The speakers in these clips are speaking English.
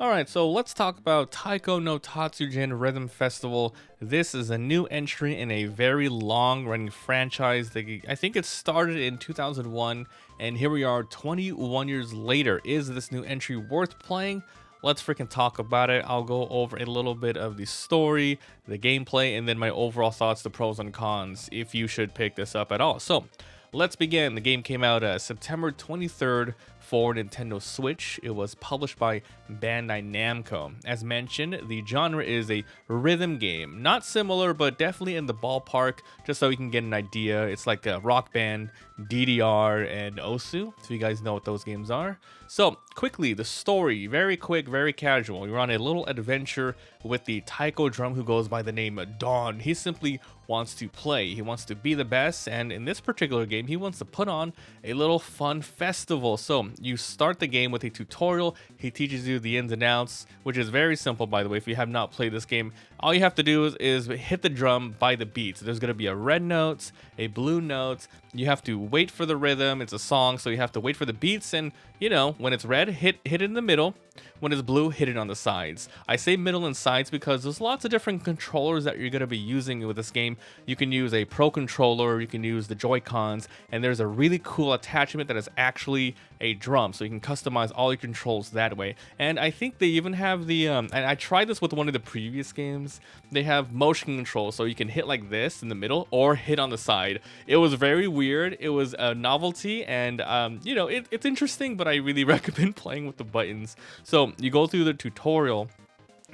Alright, so let's talk about Taiko no Tatsujin Rhythm Festival. This is a new entry in a very long running franchise. I think it started in 2001, and here we are 21 years later. Is this new entry worth playing? Let's freaking talk about it. I'll go over a little bit of the story, the gameplay, and then my overall thoughts, the pros and cons, if you should pick this up at all. So, let's begin. The game came out September 23rd for Nintendo Switch. It was published by Bandai Namco. As mentioned, the genre is a rhythm game. Not similar, but definitely in the ballpark, just so you can get an idea. It's like a Rock Band, DDR, and Osu, so you guys know what those games are. So, quickly, the story, very quick, very casual. You're on a little adventure with the Taiko drum who goes by the name Dawn. He simply wants to play. He wants to be the best, and in this particular game, he wants to put on a little fun festival. So, you start the game with a tutorial. He teaches you the ins and outs, which is very simple, by the way. If you have not played this game, all you have to do is hit the drum by the beats. There's going to be a red note, a blue note. You have to wait for the rhythm. It's a song, so you have to wait for the beats, and you know, when it's red, hit it in the middle. When it's blue, hit it on the sides. I say middle and sides because there's lots of different controllers that you're going to be using with this game. You can use a Pro controller, you can use the Joy-Cons, and there's a really cool attachment that is actually a drum, so you can customize all your controls that way. And I think they even have the, and I tried this with one of the previous games, they have motion control, so you can hit like this in the middle or hit on the side. It was very weird. It was a novelty, and you know, it's interesting, but I really recommend playing with the buttons. So you go through the tutorial,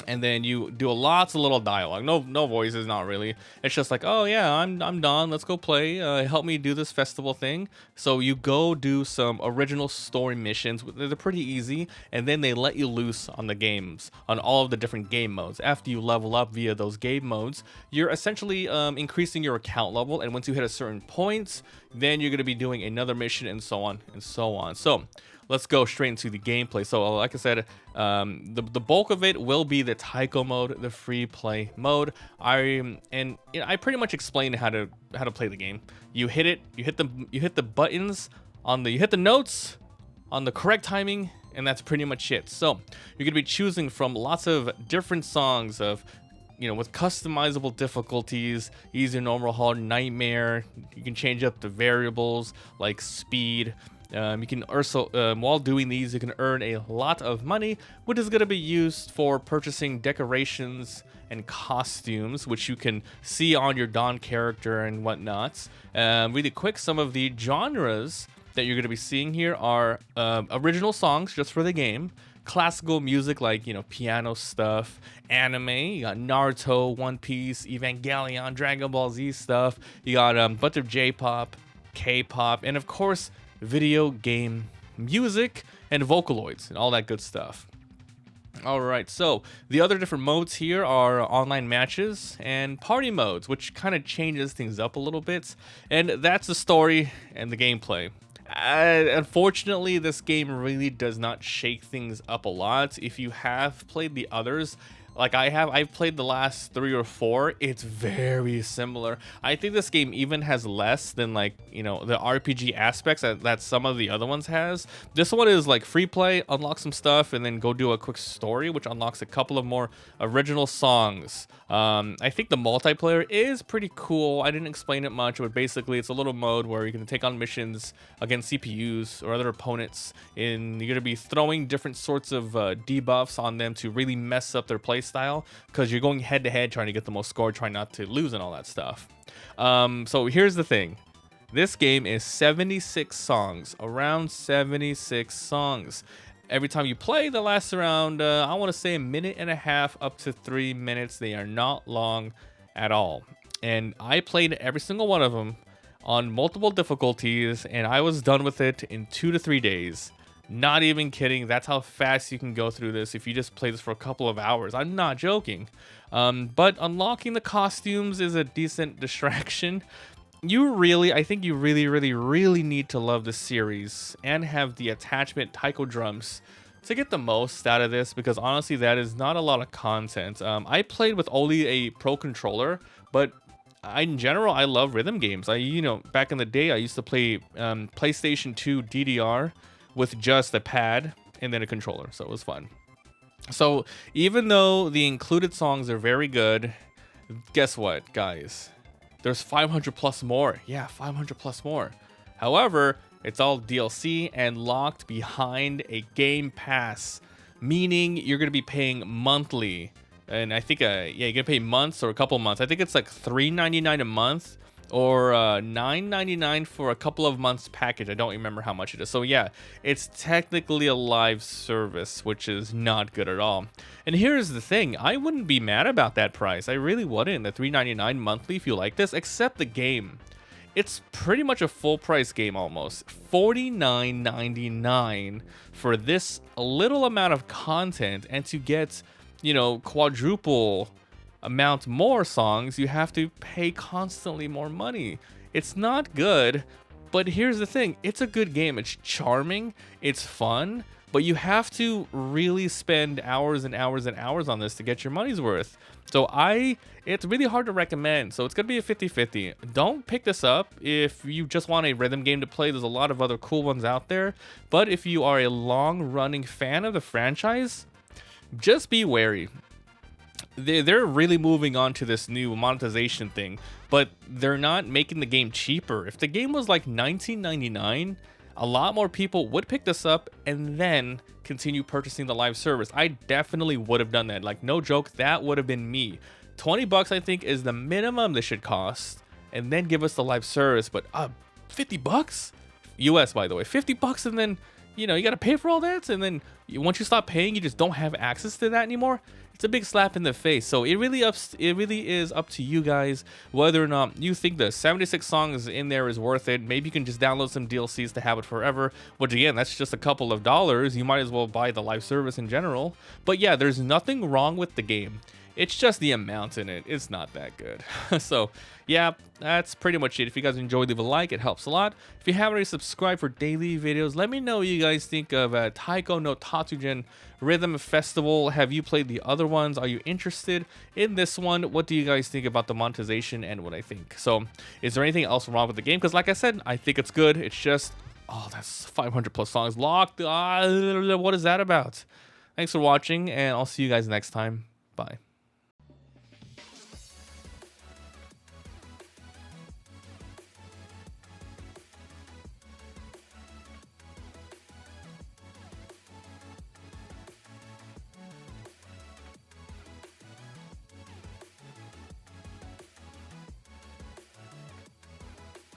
and then you do lots of little dialogue. No voices, not really. It's just like, oh yeah, I'm done. Let's go play. Help me do this festival thing. So you go do some original story missions. They're pretty easy, and then they let you loose on the games, on all of the different game modes. After you level up via those game modes, you're essentially increasing your account level, and once you hit a certain point, then you're going to be doing another mission, and so on and so on. So let's go straight into the gameplay. So like I said, the bulk of it will be the Taiko mode, the free play mode. I pretty much explained how to play the game. You hit it, you hit the buttons on you hit the notes on the correct timing, and that's pretty much it. So you're gonna be choosing from lots of different songs of, you know, with customizable difficulties, easy, normal, hard, nightmare. You can change up the variables like speed. You can also, while doing these, you can earn a lot of money, which is going to be used for purchasing decorations and costumes, which you can see on your Dawn character and whatnot. Really quick, some of the genres that you're going to be seeing here are original songs just for the game, classical music like, you know, piano stuff, anime, you got Naruto, One Piece, Evangelion, Dragon Ball Z stuff, you got a bunch of J-pop, K-pop, and of course, video game music and Vocaloids and all that good stuff. Alright, so the other different modes here are online matches and party modes, which kind of changes things up a little bit, and that's the story and the gameplay. Unfortunately, this game really does not shake things up a lot. If you have played the others, like I've played the last 3 or 4, it's very similar. I think this game even has less than, like, you know, the RPG aspects that some of the other ones has. This one is like free play, unlock some stuff, and then go do a quick story, which unlocks a couple of more original songs. I think the multiplayer is pretty cool. I didn't explain it much, but basically it's a little mode where you can take on missions against CPUs or other opponents, and you're going to be throwing different sorts of debuffs on them to really mess up their playstyle, because you're going head to head trying to get the most score, trying not to lose and all that stuff. So here's the thing. This game is 76 songs, around 76 songs. Every time you play, they last around, I want to say, 1.5 minutes up to 3 minutes. They are not long at all. And I played every single one of them on multiple difficulties, and I was done with it in 2 to 3 days. Not even kidding. That's how fast you can go through this if you just play this for a couple of hours. I'm not joking. But unlocking the costumes is a decent distraction. I think you really need to love the series and have the attachment Taiko drums to get the most out of this, because honestly, that is not a lot of content. I played with only a Pro controller, but in general, I love rhythm games. Back in the day, I used to play PlayStation 2 DDR with just a pad and then a controller, so it was fun. So even though the included songs are very good, guess what, guys? There's 500 plus more. Yeah, 500 plus more. However, it's all DLC and locked behind a Game Pass, meaning you're going to be paying monthly. And I think, yeah, you're going to pay months or a couple months. I think it's like $3.99 a month or $9.99 for a couple of months package. I don't remember how much it is. So yeah, it's technically a live service, which is not good at all. And here's the thing, I wouldn't be mad about that price. I really wouldn't. The $3.99 monthly if you like this, except the game. It's pretty much a full price game almost. $49.99 for this little amount of content, and to get, you know, quadruple amount more songs, you have to pay constantly more money. It's not good, but here's the thing, it's a good game. It's charming, it's fun, but you have to really spend hours and hours and hours on this to get your money's worth. So it's really hard to recommend. So it's gonna be a 50-50. Don't pick this up if you just want a rhythm game to play. There's a lot of other cool ones out there. But if you are a long-running fan of the franchise, just be wary. They're really moving on to this new monetization thing, but they're not making the game cheaper. If the game was like $19.99, a lot more people would pick this up and then continue purchasing the live service. I definitely would have done that. Like, no joke, that would have been me. 20 bucks I think is the minimum this should cost, and then give us the live service. But 50 bucks US, by the way, 50 bucks, and then, you know, you got to pay for all that, and then once you stop paying, you just don't have access to that anymore. It's a big slap in the face. So it really is up to you guys whether or not you think the 76 songs in there is worth it. Maybe you can just download some DLCs to have it forever, which again, that's just a couple of dollars. You might as well buy the live service in general. But yeah, there's nothing wrong with the game. It's just the amount in it. It's not that good. So yeah, that's pretty much it. If you guys enjoyed, leave a like. It helps a lot. If you haven't already subscribed for daily videos, let me know what you guys think of Taiko no Tatsujin Rhythm Festival. Have you played the other ones? Are you interested in this one? What do you guys think about the monetization and what I think? So is there anything else wrong with the game? Because like I said, I think it's good. It's just, oh, that's 500 plus songs locked. What is that about? Thanks for watching, and I'll see you guys next time. Bye.